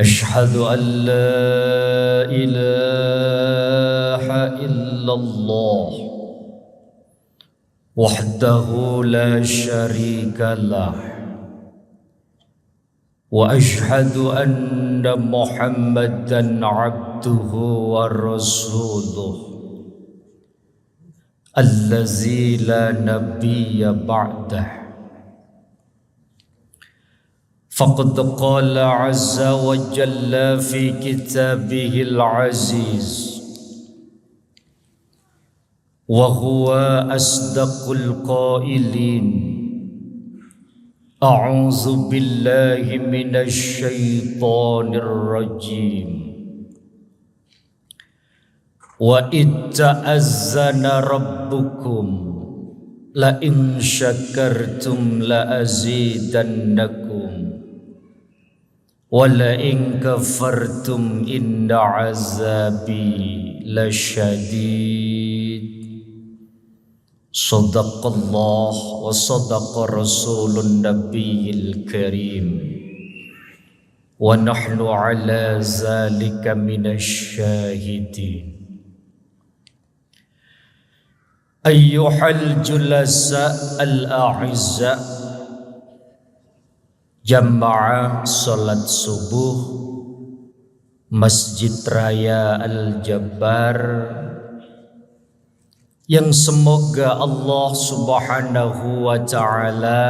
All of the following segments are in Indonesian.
أشهد أن لا إله إلا الله وحده لا شريك له وأشهد أن محمدا عبده ورسوله الذي لا نبي بعده. فقد قال عز وجل في كتابه العزيز وهو أصدق القائلين: أعوذ بالله من الشيطان الرجيم وإذ تأذن ربكم لئن شكرتم لأزيدنكم ولئن كفرتم إن عذابي لشديد. صدق الله وصدق رسول النبي الكريم ونحن على ذلك من الشاهدين. أيها الجلساء الأعزاء، jamaah salat subuh Masjid Raya Al-Jabbar yang semoga Allah Subhanahu wa Ta'ala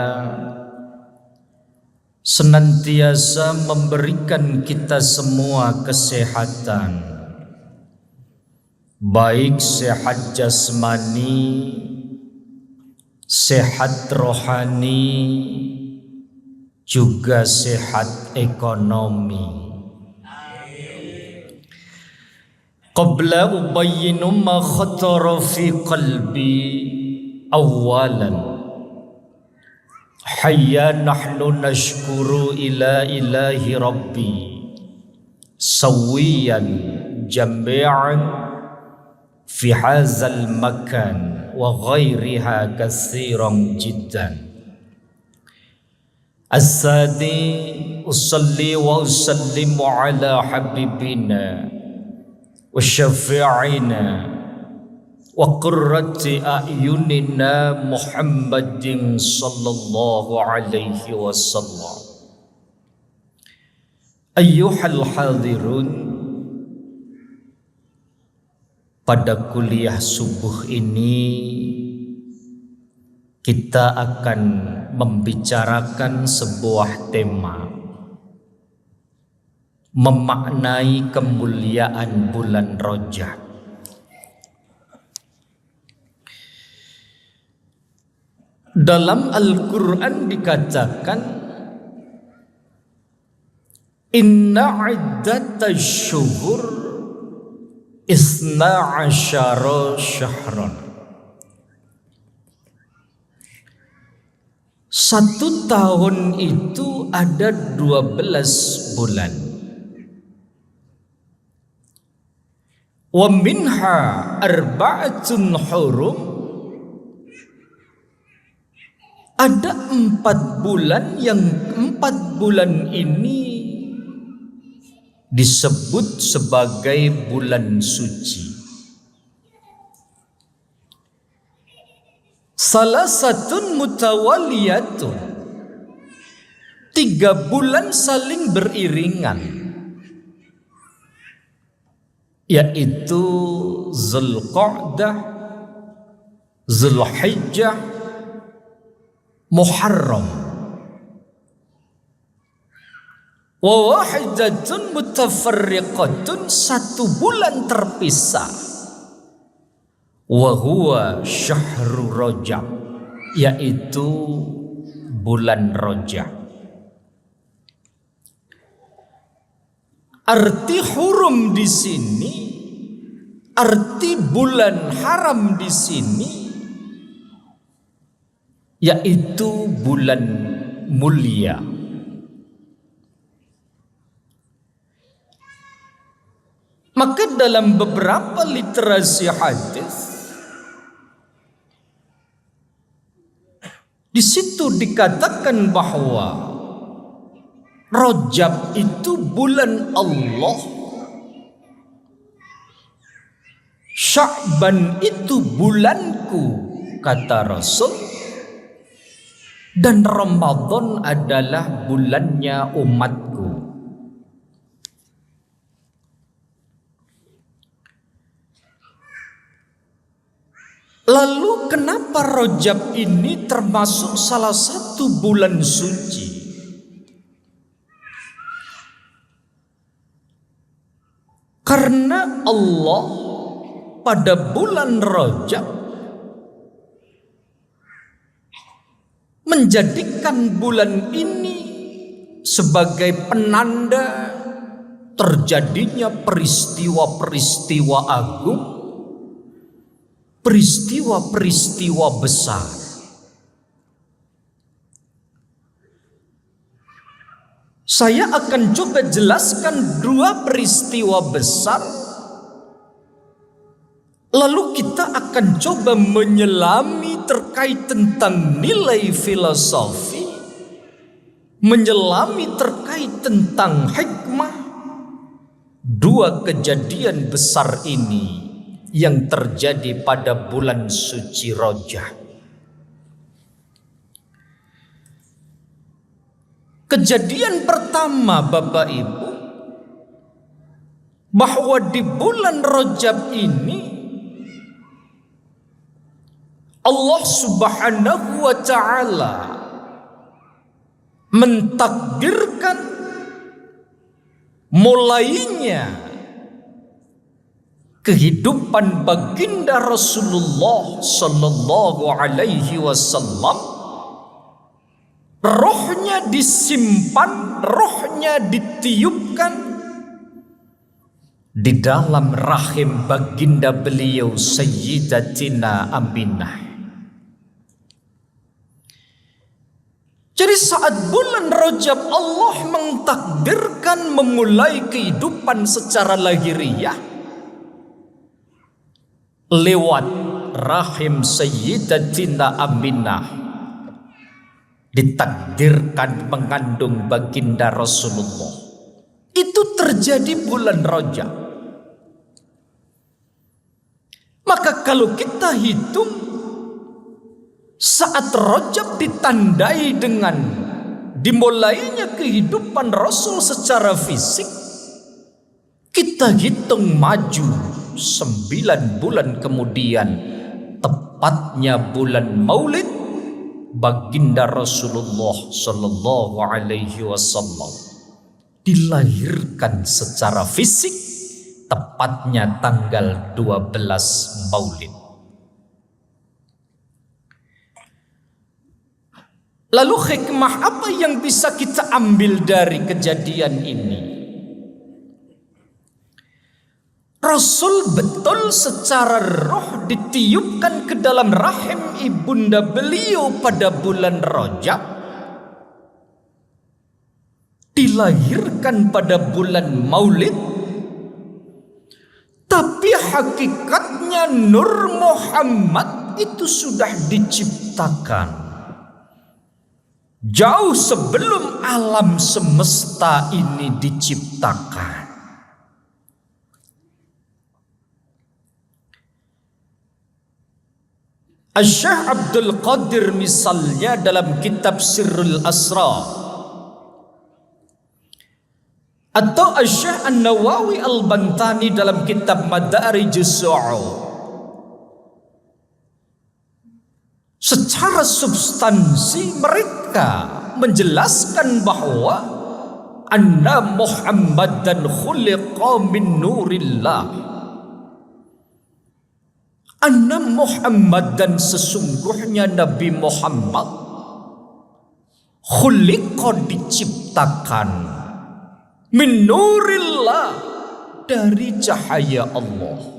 senantiasa memberikan kita semua kesehatan, baik sehat jasmani, sehat rohani, juga sehat ekonomi. Qabla ubayyinu ma khatara fi qalbi awalan hayya nahnu nashkuru ila ilahi rabbi sawiyan jami'an fi hadzal makan wa ghairiha katsiran jiddan. As-sadi usalli wa usallimu ala habibina wa syafi'ina wa qurrati a'yunina Muhammadin sallallahu alaihi wasallam. Ayyuhal hadirun, pada kuliah subuh ini kita akan membicarakan sebuah tema memaknai kemuliaan bulan Rajab. Dalam Al-Quran dikatakan, Inna iddatash syuhur isna asyara syahran. Satu tahun itu ada 12 bulan. Wa minha arba'atun hurum. Ada 4 bulan yang 4 bulan ini disebut sebagai bulan suci. Salasatun mutawaliyatun, 3 bulan saling beriringan, yaitu Zulqa'dah, Zulhijjah, Muharram. Wa wahidatun mutafarriqatun, 1 bulan terpisah. Wa huwa syahrul Rajab, yaitu bulan Rajab. Arti hurum di sini, arti bulan haram di sini, yaitu bulan mulia. Maka dalam beberapa literasi hadis di situ dikatakan bahwa Rajab itu bulan Allah, Sya'ban itu bulanku, kata Rasul, dan Ramadan adalah bulannya umatku. Lalu kenapa Rajab ini termasuk salah satu bulan suci? Karena Allah pada bulan Rajab menjadikan bulan ini sebagai penanda terjadinya peristiwa-peristiwa agung, peristiwa-peristiwa besar. Saya akan coba jelaskan dua peristiwa besar, lalu kita akan coba menyelami terkait tentang nilai filosofi, menyelami terkait tentang hikmah dua kejadian besar ini yang terjadi pada bulan suci Rajab. Kejadian pertama, Bapak Ibu, bahwa di bulan Rajab ini Allah Subhanahu wa ta'ala mentakdirkan mulainya kehidupan baginda Rasulullah sallallahu alaihi wasallam. Rohnya disimpan, rohnya ditiupkan di dalam rahim baginda beliau Sayyidatina Aminah. Jadi saat bulan Rajab Allah mentakdirkan memulai kehidupan secara lahiriah lewat rahim Sayyidatina Aminah, ditakdirkan mengandung baginda Rasulullah. Itu terjadi bulan Rajab. Maka kalau kita hitung saat Rajab ditandai dengan dimulainya kehidupan Rasul secara fisik, kita hitung maju 9 bulan kemudian, tepatnya bulan Maulid baginda Rasulullah sallallahu alaihi wasallam dilahirkan secara fisik, tepatnya tanggal 12 Maulid. Lalu hikmah apa yang bisa kita ambil dari kejadian ini? Rasul betul secara roh ditiupkan ke dalam rahim ibunda beliau pada bulan Rajab, dilahirkan pada bulan Maulid, tapi hakikatnya Nur Muhammad itu sudah diciptakan jauh sebelum alam semesta ini diciptakan. Syekh Abdul Qadir misalnya dalam kitab Sirrul Asrar, atau Syekh An-Nawawi Al-Bantani dalam kitab Madarijus Su'ud, secara substansi mereka menjelaskan bahwa anna Muhammadan khuliqa min nurillah, anna Muhammad, dan sesungguhnya Nabi Muhammad khuliqa diciptakan min nurillah, dari cahaya Allah.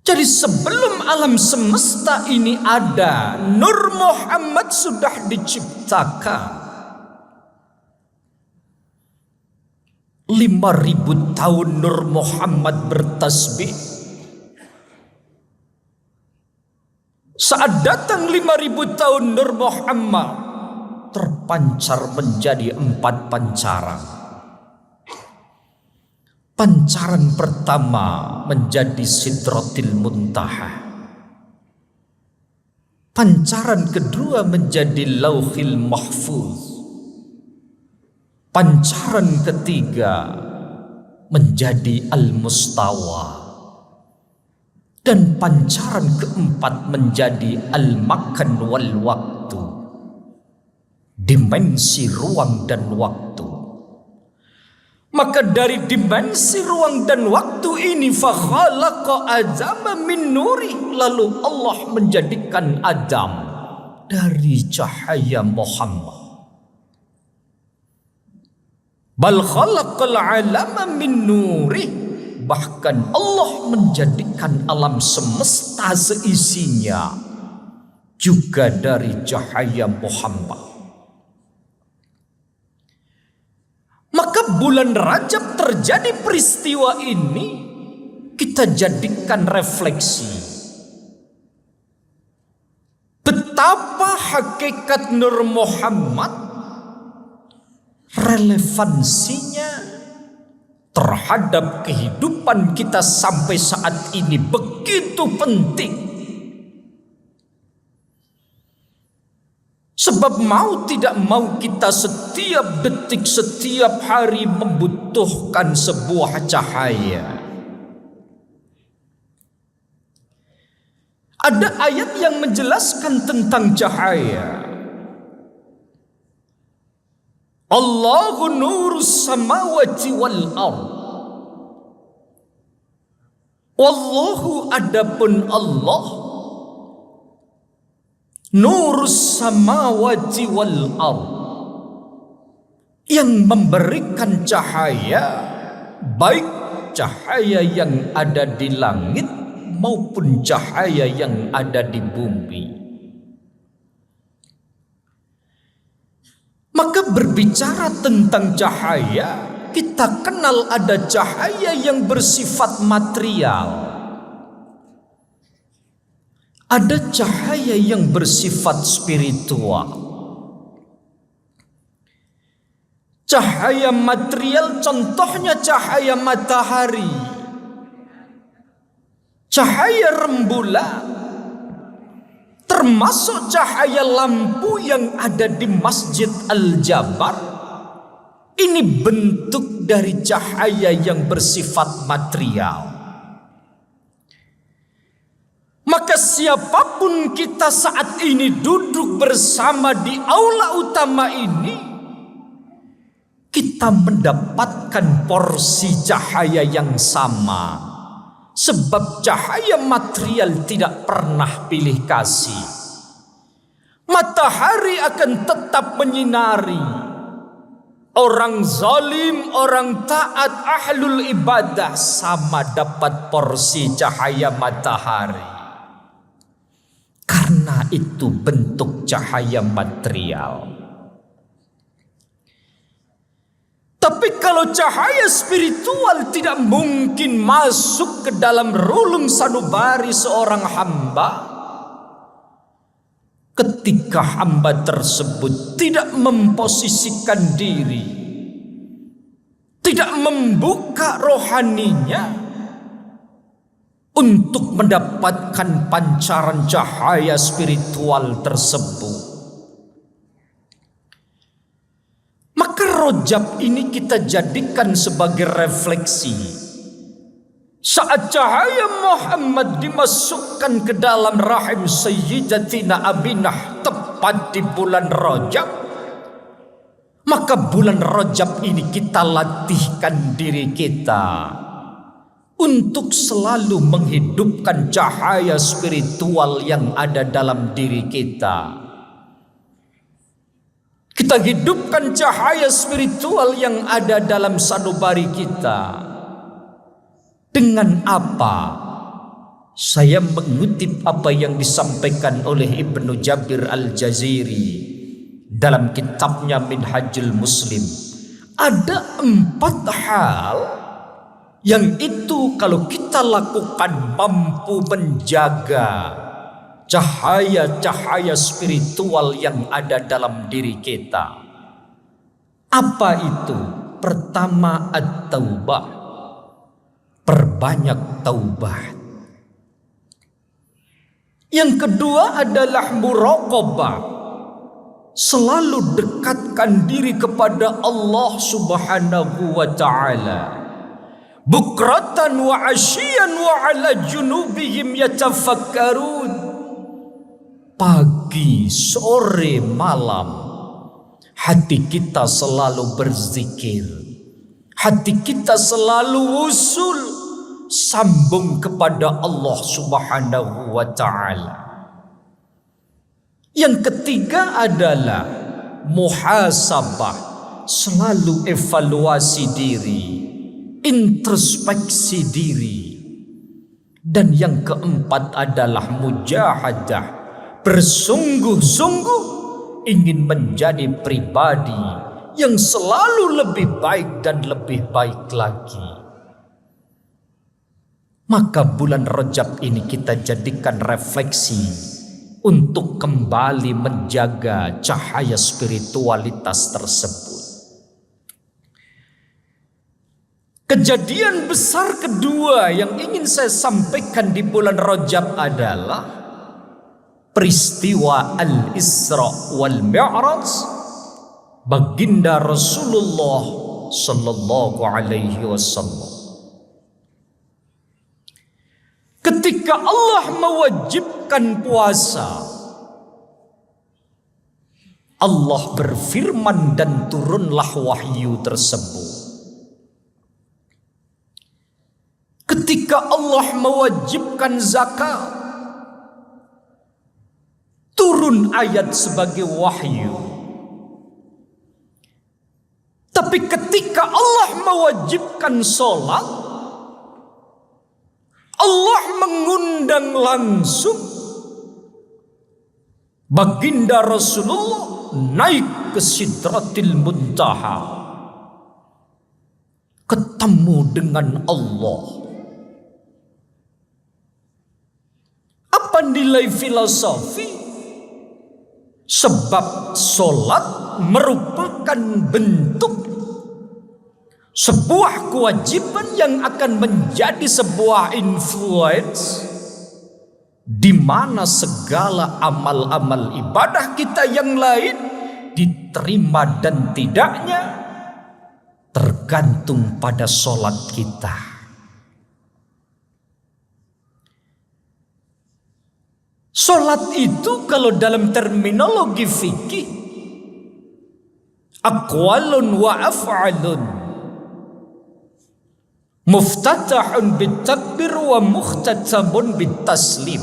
Jadi sebelum alam semesta ini ada, Nur Muhammad sudah diciptakan. 5.000 tahun Nur Muhammad bertasbih. Saat datang 5.000 tahun Nur Muhammad terpancar menjadi 4 pancaran. Pancaran pertama menjadi Sidratil Muntaha. Pancaran kedua menjadi Lauhil Mahfuz. Pancaran ketiga menjadi Al-Mustawa. Dan pancaran keempat menjadi Al-Makan wal Waktu. Dimensi ruang dan waktu. Maka dari dimensi ruang dan waktu ini fakhalaqa Adama min nuri, lalu Allah menjadikan Adam dari cahaya Muhammad. Bal khalaqal alama min nuri, bahkan Allah menjadikan alam semesta seisinya juga dari cahaya Muhammad. Maka bulan Rajab terjadi peristiwa ini, kita jadikan refleksi betapa hakikat Nur Muhammad relevansinya terhadap kehidupan kita sampai saat ini begitu penting. Sebab mau tidak mau kita setiap detik, setiap hari membutuhkan sebuah cahaya. Ada ayat yang menjelaskan tentang cahaya. Allahu nurus samawati wal ardh. Wallahu, adapun Allah, nurus samawati wal ardh, yang memberikan cahaya, baik cahaya yang ada di langit maupun cahaya yang ada di bumi. Maka berbicara tentang cahaya, kita kenal ada cahaya yang bersifat material. Ada cahaya yang bersifat spiritual. Cahaya material contohnya cahaya matahari, cahaya rembulan, termasuk cahaya lampu yang ada di Masjid Al-Jabar. Ini bentuk dari cahaya yang bersifat material. Maka siapapun kita saat ini duduk bersama di aula utama ini, kita mendapatkan porsi cahaya yang sama. Sebab cahaya material tidak pernah pilih kasih. Matahari akan tetap menyinari. Orang zalim, orang taat, ahlul ibadah sama dapat porsi cahaya matahari. Karena itu bentuk cahaya material. Tapi kalau cahaya spiritual tidak mungkin masuk ke dalam relung sanubari seorang hamba ketika hamba tersebut tidak memposisikan diri, tidak membuka rohaninya untuk mendapatkan pancaran cahaya spiritual tersebut. Maka Rajab ini kita jadikan sebagai refleksi. Saat cahaya Muhammad dimasukkan ke dalam rahim Sayyidatina Aminah tepat di bulan Rajab, maka bulan Rajab ini kita latihkan diri kita untuk selalu menghidupkan cahaya spiritual yang ada dalam diri kita. Kita hidupkan cahaya spiritual yang ada dalam sanubari kita. Dengan apa? Saya mengutip apa yang disampaikan oleh Ibnu Jabir Al-Jaziri dalam kitabnya Minhajul Muslim. Ada 4 hal yang itu kalau kita lakukan mampu menjaga cahaya-cahaya spiritual yang ada dalam diri kita. Apa itu? Pertama, at-taubah. Perbanyak taubat. Yang kedua adalah muraqabah. Selalu dekatkan diri kepada Allah Subhanahu wa ta'ala. Bukratan wa asyian wa ala junubihim yatafakkarun. Pagi, sore, malam, hati kita selalu berzikir. Hati kita selalu usul, sambung kepada Allah Subhanahu wa ta'ala. Yang ketiga adalah muhasabah, selalu evaluasi diri, introspeksi diri. Dan yang keempat adalah mujahadah, bersungguh-sungguh ingin menjadi pribadi yang selalu lebih baik dan lebih baik lagi. Maka bulan Rajab ini kita jadikan refleksi untuk kembali menjaga cahaya spiritualitas tersebut. Kejadian besar kedua yang ingin saya sampaikan di bulan Rajab adalah peristiwa Al-Isra wal Mi'raj baginda Rasulullah sallallahu alaihi wasallam. Ketika Allah mewajibkan puasa, Allah berfirman dan turunlah wahyu tersebut. Ketika Allah mewajibkan zakat, turun ayat sebagai wahyu. Tapi ketika Allah mewajibkan sholat, Allah mengundang langsung baginda Rasulullah naik ke Sidratil Muntaha, ketemu dengan Allah. Apa nilai filosofi? Sebab sholat merupakan bentuk sebuah kewajiban yang akan menjadi sebuah influence di mana segala amal-amal ibadah kita yang lain diterima dan tidaknya tergantung pada sholat kita. Sholat itu kalau dalam terminologi fikih aqwalun wa af'alun, muftatahun bitakbir wa mukhtatabun bitaslim.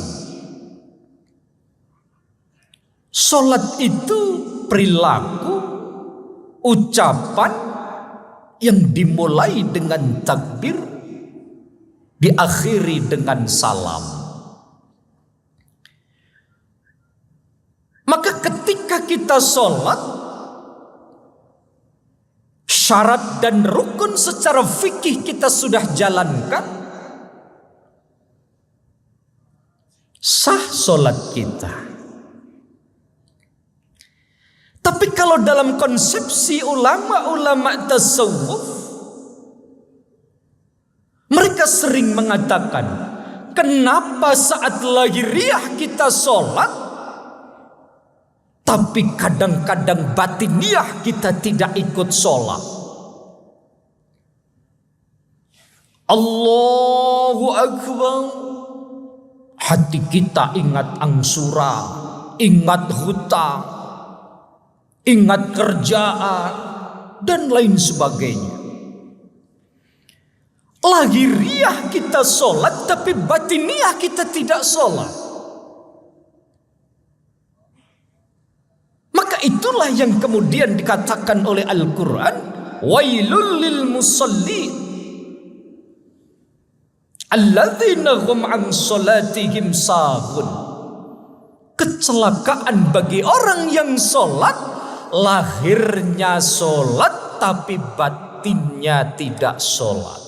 Salat itu perilaku, ucapan yang dimulai dengan takbir, diakhiri dengan salam. Maka ketika kita salat, syarat dan rukun secara fikih kita sudah jalankan, sah solat kita. Tapi kalau dalam konsepsi ulama-ulama tasawuf, mereka sering mengatakan, kenapa saat lahiriah kita solat, tapi kadang-kadang batiniah kita tidak ikut sholat. Allahu Akbar. Hati kita ingat angsura, ingat hutang, ingat kerjaan, dan lain sebagainya. Lahiriah kita sholat, tapi batiniah kita tidak sholat. Itulah yang kemudian dikatakan oleh Al-Quran, wailul lil musallin alladzina hum an salatihim sahun. Kecelakaan bagi orang yang sholat, lahirnya sholat tapi batinnya tidak sholat.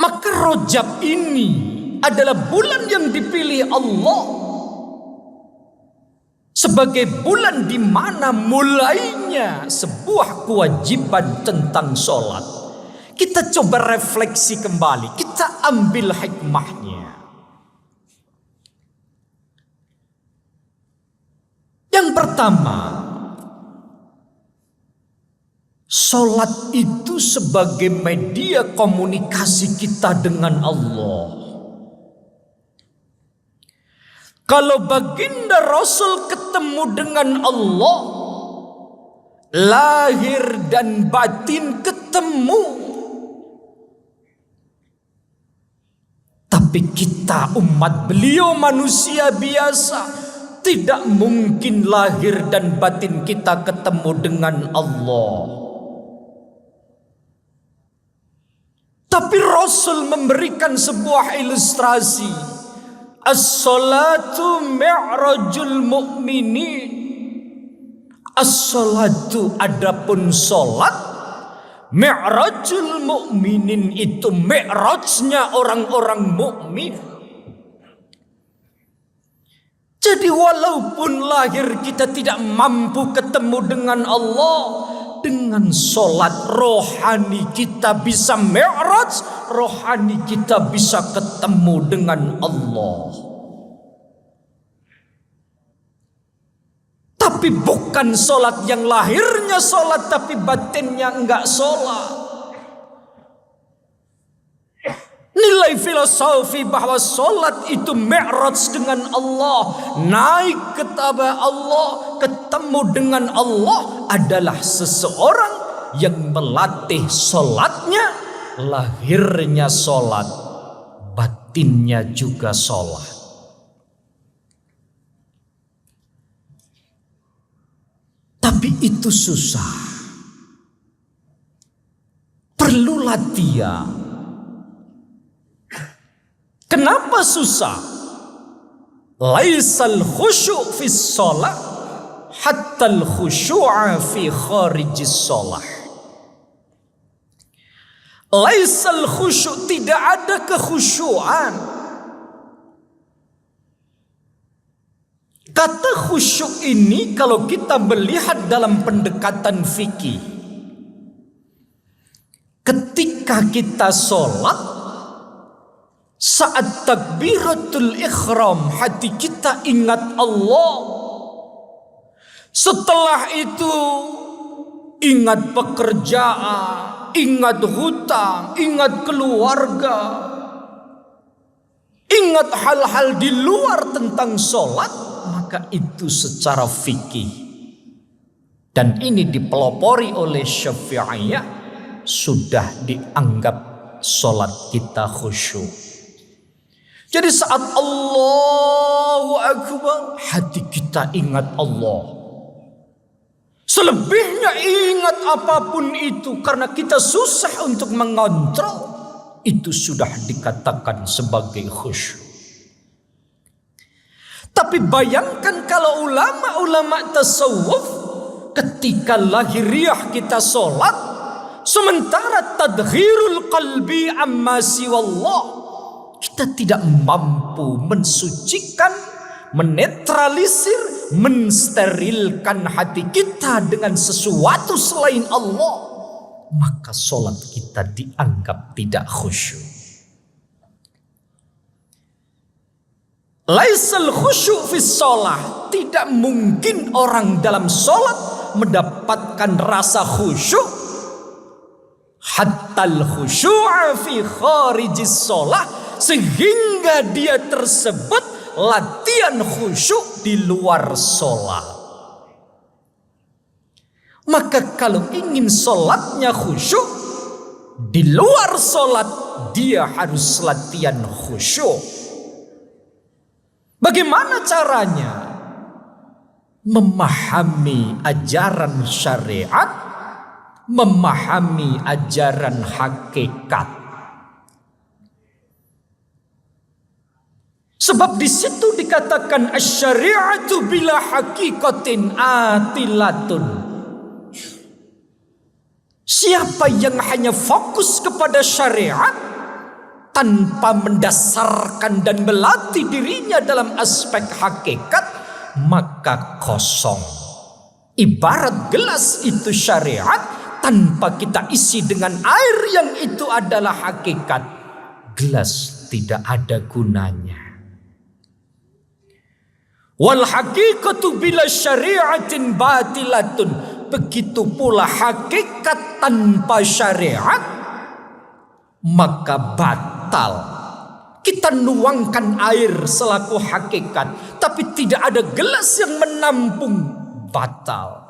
Maka Rajab ini adalah bulan yang dipilih Allah sebagai bulan di mana mulainya sebuah kewajiban tentang sholat. Kita coba refleksi kembali, kita ambil hikmahnya. Yang pertama, sholat itu sebagai media komunikasi kita dengan Allah. Kalau baginda Rasul ketemu dengan Allah, lahir dan batin ketemu. Tapi kita umat beliau manusia biasa, tidak mungkin lahir dan batin kita ketemu dengan Allah. Tapi Rasul memberikan sebuah ilustrasi. As-salatu mi'rajul mu'minin. As-salatu adapun salat, mi'rajul mu'minin itu mi'rajnya orang-orang mukmin. Jadi walaupun lahir kita tidak mampu ketemu dengan Allah, dengan sholat rohani kita bisa mi'raj, rohani kita bisa ketemu dengan Allah. Tapi bukan sholat yang lahirnya sholat tapi batinnya enggak sholat. Nilai filosofi bahwa sholat itu mi'raj dengan Allah, naik ke tabah Allah, ketemu dengan Allah adalah seseorang yang melatih sholatnya, lahirnya sholat, batinnya juga sholat. Tapi itu susah, perlu latihan. Kenapa susah? Laisal khusyu' fi shalah hatta al khusyu'a fi kharijis shalah. Laisal khusyu', tidak ada kekhusyuan. Kata khusyuk ini kalau kita melihat dalam pendekatan fikih, ketika kita sholat, saat takbiratul ikhram hati kita ingat Allah. Setelah itu ingat pekerjaan, ingat hutang, ingat keluarga, ingat hal-hal di luar tentang sholat, maka itu secara fikih. Dan ini dipelopori oleh Syafi'iyah, sudah dianggap sholat kita khusyuk. Jadi saat Allahu Akbar, hati kita ingat Allah. Selebihnya ingat apapun itu, karena kita susah untuk mengontrol, itu sudah dikatakan sebagai khusyuk. Tapi bayangkan kalau ulama-ulama tasawuf, ketika lahiriah kita sholat, sementara tadhirul qalbi amma siwallah, kita tidak mampu mensucikan, menetralisir, mensterilkan hati kita dengan sesuatu selain Allah, maka sholat kita dianggap tidak khusyuk. Laisal khusyuk fi sholah, tidak mungkin orang dalam sholat mendapatkan rasa khusyuk hatta al khusyu'a fi kharijis sholah, sehingga dia tersebut latihan khusyuk di luar sholat. Maka kalau ingin sholatnya khusyuk, di luar sholat dia harus latihan khusyuk. Bagaimana caranya? Memahami ajaran syariat, memahami ajaran hakikat. Sebab di situ dikatakan asy-syari'atu bila haqiqatin atilatun. Siapa yang hanya fokus kepada syariat, tanpa mendasarkan dan melatih dirinya dalam aspek hakikat, maka kosong. Ibarat gelas itu syariat, tanpa kita isi dengan air yang itu adalah hakikat, gelas tidak ada gunanya. Wal haqiqatu bila syariatin batilatun. Begitu pula hakikat tanpa syariat, maka batal. Kita nuangkan air selaku hakikat, tapi tidak ada gelas yang menampung, batal.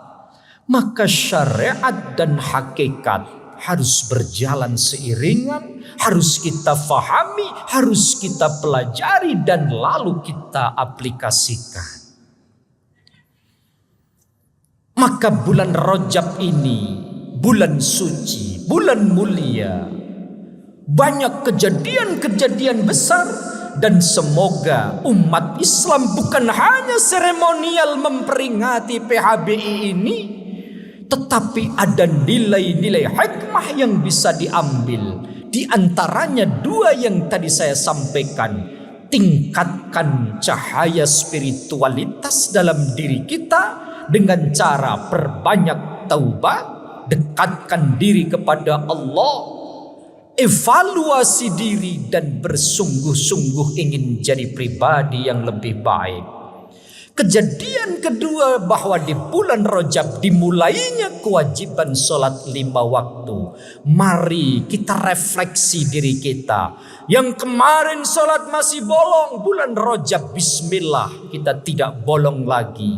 Maka syariat dan hakikat harus berjalan seiringan, harus kita fahami, harus kita pelajari, dan lalu kita aplikasikan. Maka bulan Rajab ini bulan suci, bulan mulia, banyak kejadian-kejadian besar, dan semoga umat Islam bukan hanya seremonial memperingati PHBI ini, tetapi ada nilai-nilai hikmah yang bisa diambil. Di antaranya dua yang tadi saya sampaikan. Tingkatkan cahaya spiritualitas dalam diri kita dengan cara perbanyak taubat, dekatkan diri kepada Allah, evaluasi diri, dan bersungguh-sungguh ingin jadi pribadi yang lebih baik. Kejadian kedua, bahwa di bulan Rajab dimulainya kewajiban sholat 5 waktu. Mari kita refleksi diri kita. Yang kemarin sholat masih bolong, bulan Rajab bismillah kita tidak bolong lagi.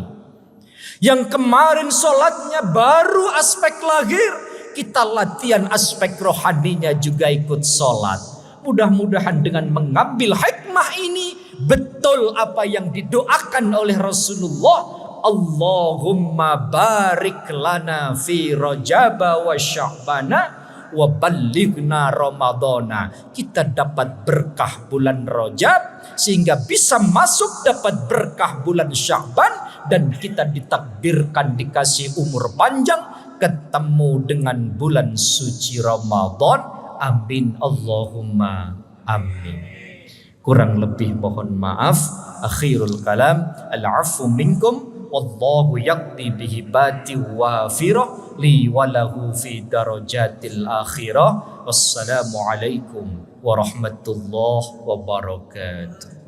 Yang kemarin sholatnya baru aspek lahir, kita latihan aspek rohaninya juga ikut sholat. Mudah-mudahan dengan mengambil hikmah ini, betul apa yang didoakan oleh Rasulullah. Allahumma barik lana fi Rajaba wa Sya'bana wa ballighna Ramadana. Kita dapat berkah bulan Rajab sehingga bisa masuk dapat berkah bulan Sya'ban, dan kita ditakdirkan dikasih umur panjang ketemu dengan bulan suci Ramadan. Amin Allahumma amin. Kurang lebih mohon maaf. Akhirul kalam, al-'afwu minkum, wallahu yaqdi bihibati wafirah li walahu fi darajatil akhirah. Wassalamu alaikum warahmatullahi wabarakatuh.